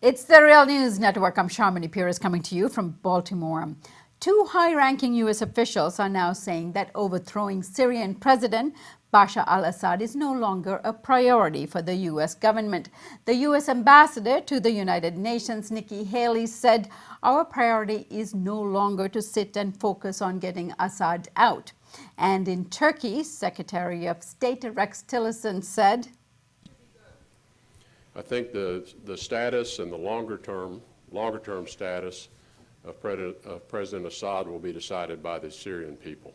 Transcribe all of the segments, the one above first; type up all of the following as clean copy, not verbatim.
It's the Real News Network. I'm Sharmini Pierce coming to you from Baltimore. Two high-ranking U.S. officials are now saying that overthrowing Syrian President Bashar al-Assad is no longer a priority for the U.S. government. The U.S. ambassador to the United Nations, Nikki Haley, said, "Our priority is no longer to sit and focus on getting Assad out." And in Turkey, Secretary of State Rex Tillerson said, I think the status and the longer term status of President Assad will be decided by the Syrian people.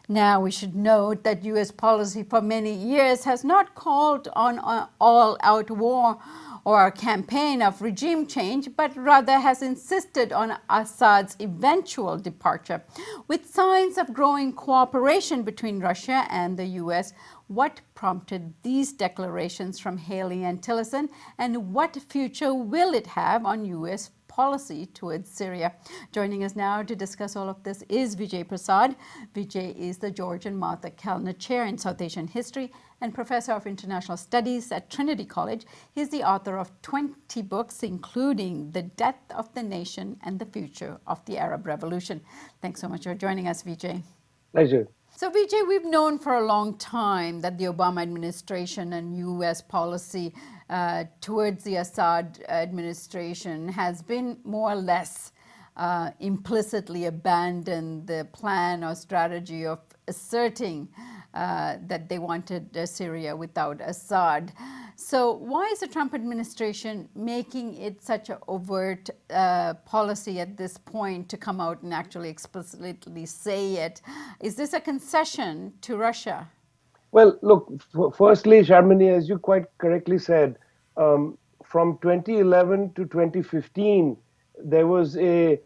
Now, we should note that U.S. policy for many years has not called on an all-out war or a campaign of regime change, but rather has insisted on Assad's eventual departure. With signs of growing cooperation between Russia and the U.S., what prompted these declarations from Haley and Tillerson, and what future will it have on U.S. policy towards Syria? Joining us now to discuss all of this is Vijay Prashad. Vijay is the George and Martha Kellner Chair in South Asian History and Professor of International Studies at Trinity College. He's the author of 20 books, including The Death of the Nation and the Future of the Arab Revolution. Thanks so much for joining us, Vijay. Pleasure. So, Vijay, we've known for a long time that the Obama administration and U.S. policy towards the Assad administration has been more or less implicitly abandoned the plan or strategy of asserting that they wanted Syria without Assad. So why is the Trump administration making it such an overt policy at this point to come out and actually explicitly say it? Is this a concession to Russia? Well, look, firstly, Sharmini, as you quite correctly said, from 2011 to 2015, there was a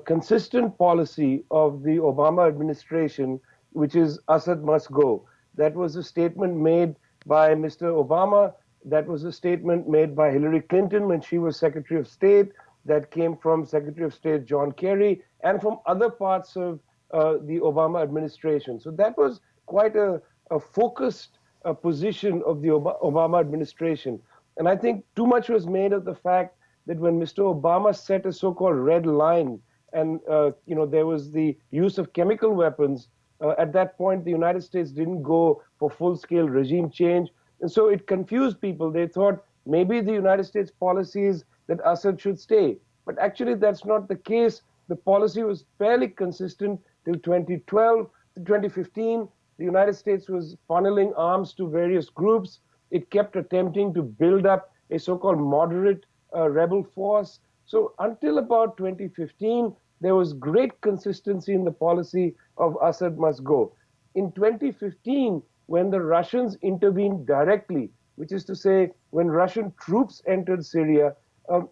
consistent policy of the Obama administration, which is Assad must go. That was a statement made by Mr. Obama. That was a statement made by Hillary Clinton when she was Secretary of State. That came from Secretary of State John Kerry and from other parts of the Obama administration. So that was quite a focused position of the Obama administration. And I think too much was made of the fact that when Mr. Obama set a so-called red line and there was the use of chemical weapons, at that point the United States didn't go for full-scale regime change. And so it confused people. They thought maybe the United States policy is that Assad should stay. But actually that's not the case. The policy was fairly consistent till 2012 to 2015. The United States was funneling arms to various groups. It kept attempting to build up a so-called moderate rebel force. So until about 2015, there was great consistency in the policy of Assad must go. In 2015, when the Russians intervened directly, which is to say, when Russian troops entered Syria,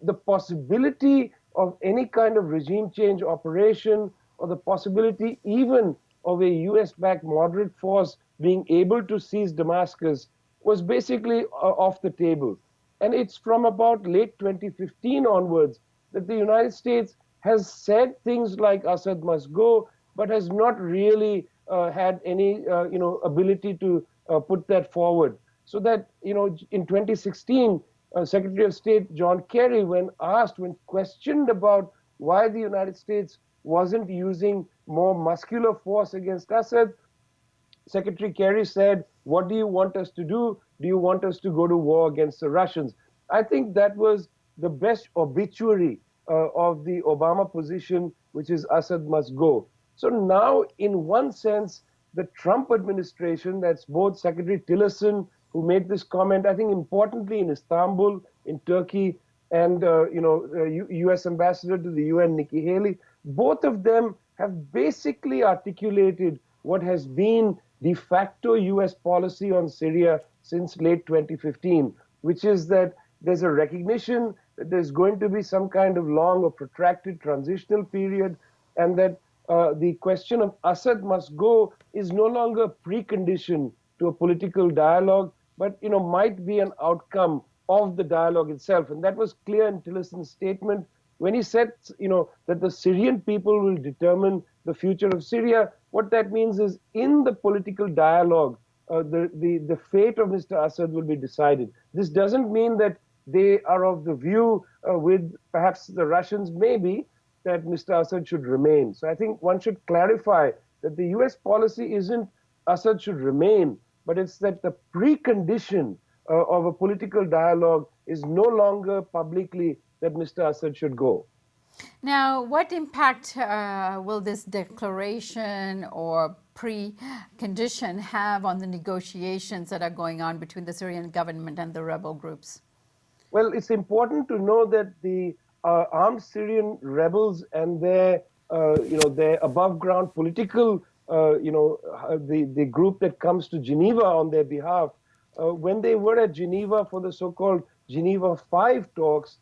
the possibility of any kind of regime change operation or the possibility even of a US-backed moderate force being able to seize Damascus was basically off the table. And it's from about late 2015 onwards that the United States has said things like Assad must go, but has not really had any ability to put that forward. So that in 2016, Secretary of State John Kerry, when questioned about why the United States wasn't using more muscular force against Assad, Secretary Kerry said, "What do you want us to do? Do you want us to go to war against the Russians?" I think that was the best obituary of the Obama position, which is Assad must go. So now, in one sense, the Trump administration, that's both Secretary Tillerson, who made this comment, I think importantly in Istanbul, in Turkey, and U.S. Ambassador to the UN, Nikki Haley, both of them have basically articulated what has been de facto U.S. policy on Syria since late 2015, which is that there's a recognition that there's going to be some kind of long or protracted transitional period, and that the question of Assad must go is no longer a precondition to a political dialogue, but might be an outcome of the dialogue itself. And that was clear in Tillerson's statement when he said, that the Syrian people will determine the future of Syria. What that means is, in the political dialogue, the fate of Mr. Assad will be decided. This doesn't mean that they are of the view, with perhaps the Russians maybe, that Mr. Assad should remain. So I think one should clarify that the US policy isn't Assad should remain, but it's that the precondition of a political dialogue is no longer publicly that Mr. Assad should go. Now, what impact will this declaration or precondition have on the negotiations that are going on between the Syrian government and the rebel groups? Well, it's important to know that the armed Syrian rebels and their, their above ground political, the group that comes to Geneva on their behalf, when they were at Geneva for the so-called Geneva 5 talks,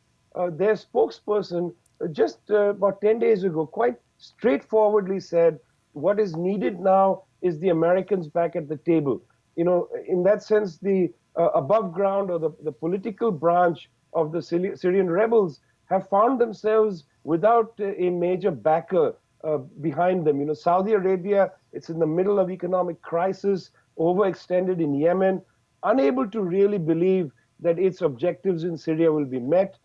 their spokesperson just about 10 days ago quite straightforwardly said, what is needed now is the Americans back at the table. In that sense, the above ground or the political branch of the Syrian rebels have found themselves without a major backer behind them. Saudi Arabia, it's in the middle of economic crisis, overextended in Yemen, unable to really believe that its objectives in Syria will be met.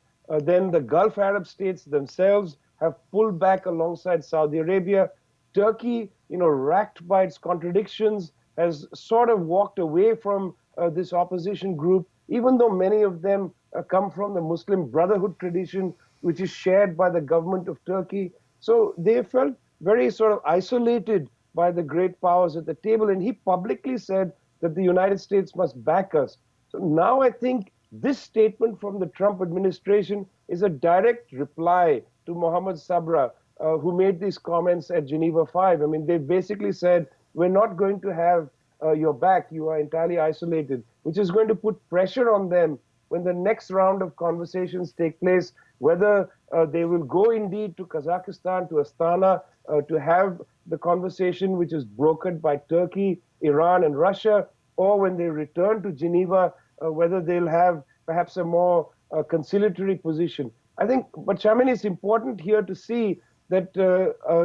Then the Gulf Arab states themselves have pulled back alongside Saudi Arabia. Turkey, racked by its contradictions, has sort of walked away from this opposition group, even though many of them come from the Muslim Brotherhood tradition, which is shared by the government of Turkey. So they felt very sort of isolated by the great powers at the table. And he publicly said that the United States must back us. So now I think this statement from the Trump administration is a direct reply to Mohammed Sabra, who made these comments at Geneva 5. I mean, they basically said, we're not going to have your back. You are entirely isolated, which is going to put pressure on them when the next round of conversations take place, whether they will go indeed to Kazakhstan, to Astana, to have the conversation which is brokered by Turkey, Iran, and Russia, or when they return to Geneva, whether they'll have perhaps a more conciliatory position. I think, but Shamini, it's important here to see that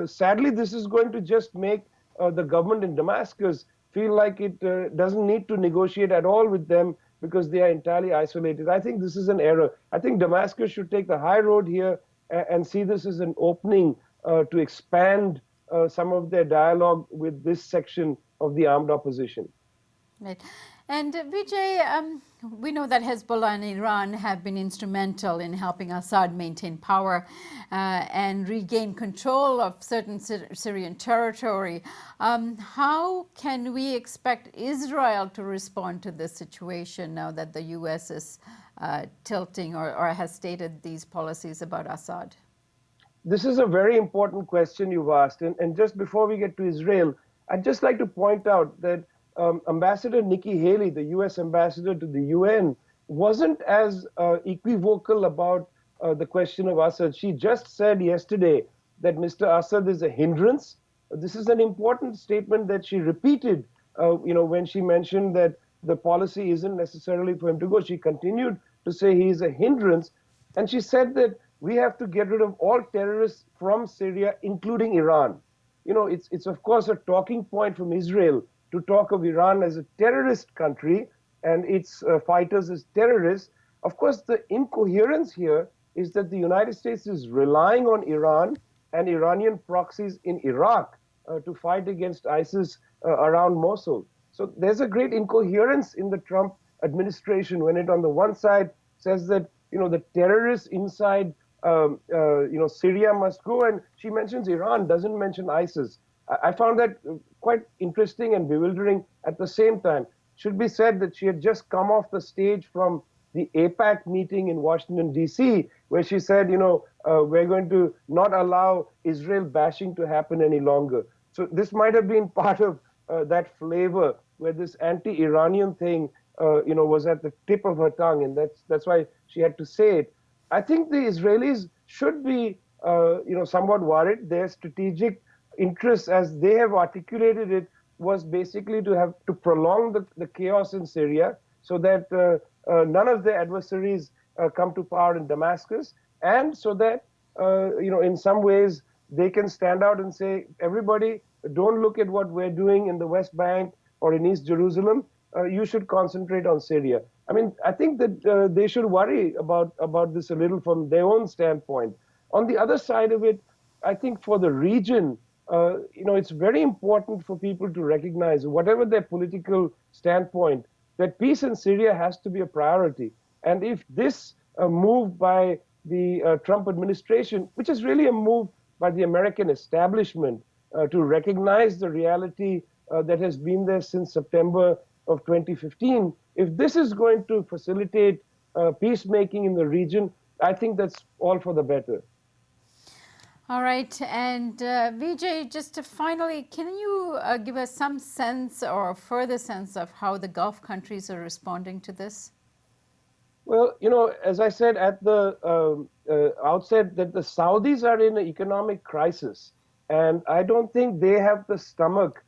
sadly this is going to just make the government in Damascus feel like it doesn't need to negotiate at all with them because they are entirely isolated. I think this is an error. I think Damascus should take the high road here and see this as an opening to expand some of their dialogue with this section of the armed opposition. Right. And Vijay, we know that Hezbollah and Iran have been instrumental in helping Assad maintain power and regain control of certain Syrian territory. How can we expect Israel to respond to this situation now that the U.S. is tilting or has stated these policies about Assad? This is a very important question you've asked. And just before we get to Israel, I'd just like to point out that Ambassador Nikki Haley, the U.S. ambassador to the UN, wasn't as equivocal about the question of Assad. She just said yesterday that Mr. Assad is a hindrance. This is an important statement that she repeated, when she mentioned that the policy isn't necessarily for him to go. She continued to say he is a hindrance. And she said that we have to get rid of all terrorists from Syria, including Iran. It's of course a talking point from Israel to talk of Iran as a terrorist country and its fighters as terrorists. Of course, the incoherence here is that the United States is relying on Iran and Iranian proxies in Iraq to fight against ISIS around Mosul. So there's a great incoherence in the Trump administration when it on the one side says that the terrorists inside Syria must go, and she mentions Iran, doesn't mention ISIS. I found that quite interesting and bewildering at the same time. Should be said that she had just come off the stage from the APAC meeting in Washington, D.C., where she said, we're going to not allow Israel bashing to happen any longer. So this might have been part of that flavor where this anti-Iranian thing, was at the tip of her tongue, and that's why she had to say it. I think the Israelis should be, somewhat worried. Their strategic interests, as they have articulated it, was basically to prolong the chaos in Syria so that none of their adversaries come to power in Damascus, and so that, in some ways they can stand out and say, everybody, don't look at what we're doing in the West Bank or in East Jerusalem. you should concentrate on Syria. I mean, I think that they should worry about this a little from their own standpoint. On the other side of it, I think for the region, it's very important for people to recognize, whatever their political standpoint, that peace in Syria has to be a priority. And if this move by the Trump administration, which is really a move by the American establishment to recognize the reality that has been there since September of 2015, if this is going to facilitate peacemaking in the region, I think that's all for the better. All right, and Vijay, just to finally, can you give us some sense or further sense of how the Gulf countries are responding to this? Well, as I said at the outset, that the Saudis are in an economic crisis, and I don't think they have the stomach,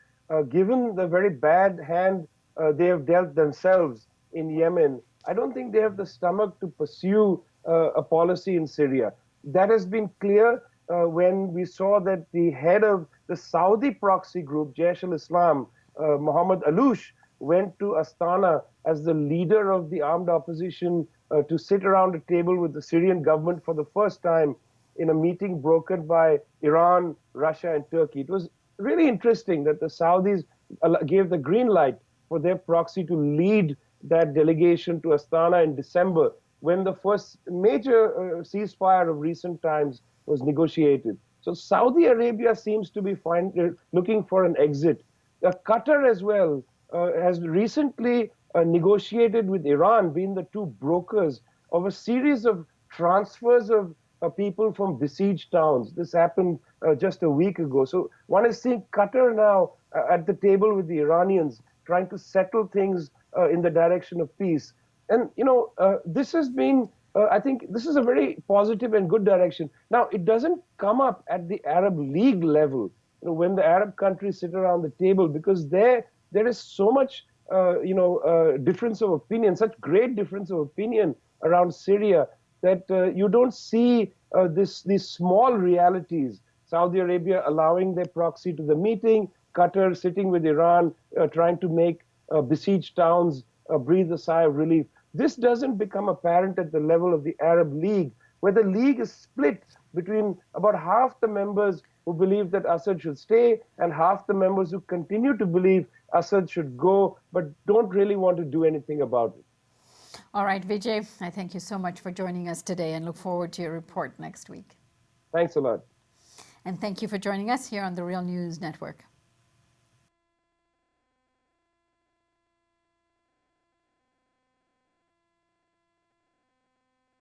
given the very bad hand they have dealt themselves in Yemen. I don't think they have the stomach to pursue a policy in Syria. That has been clear when we saw that the head of the Saudi proxy group, Jaish al-Islam, Mohammed Aloush, went to Astana as the leader of the armed opposition to sit around a table with the Syrian government for the first time in a meeting brokered by Iran, Russia, and Turkey. It was really interesting that the Saudis gave the green light for their proxy to lead that delegation to Astana in December, when the first major ceasefire of recent times was negotiated. So Saudi Arabia seems to be looking for an exit. Qatar as well has recently negotiated with Iran, being the two brokers of a series of transfers of people from besieged towns. This happened just a week ago. So one is seeing Qatar now at the table with the Iranians, trying to settle things in the direction of peace. And, this has been, I think this is a very positive and good direction. Now, it doesn't come up at the Arab League level, when the Arab countries sit around the table, because there is so much, difference of opinion, such great difference of opinion around Syria, that you don't see these small realities. Saudi Arabia allowing their proxy to the meeting, Qatar sitting with Iran, trying to make besieged towns breathe a sigh of relief. This doesn't become apparent at the level of the Arab League, where the League is split between about half the members who believe that Assad should stay and half the members who continue to believe Assad should go, but don't really want to do anything about it. All right, Vijay, I thank you so much for joining us today and look forward to your report next week. Thanks a lot. And thank you for joining us here on the Real News Network.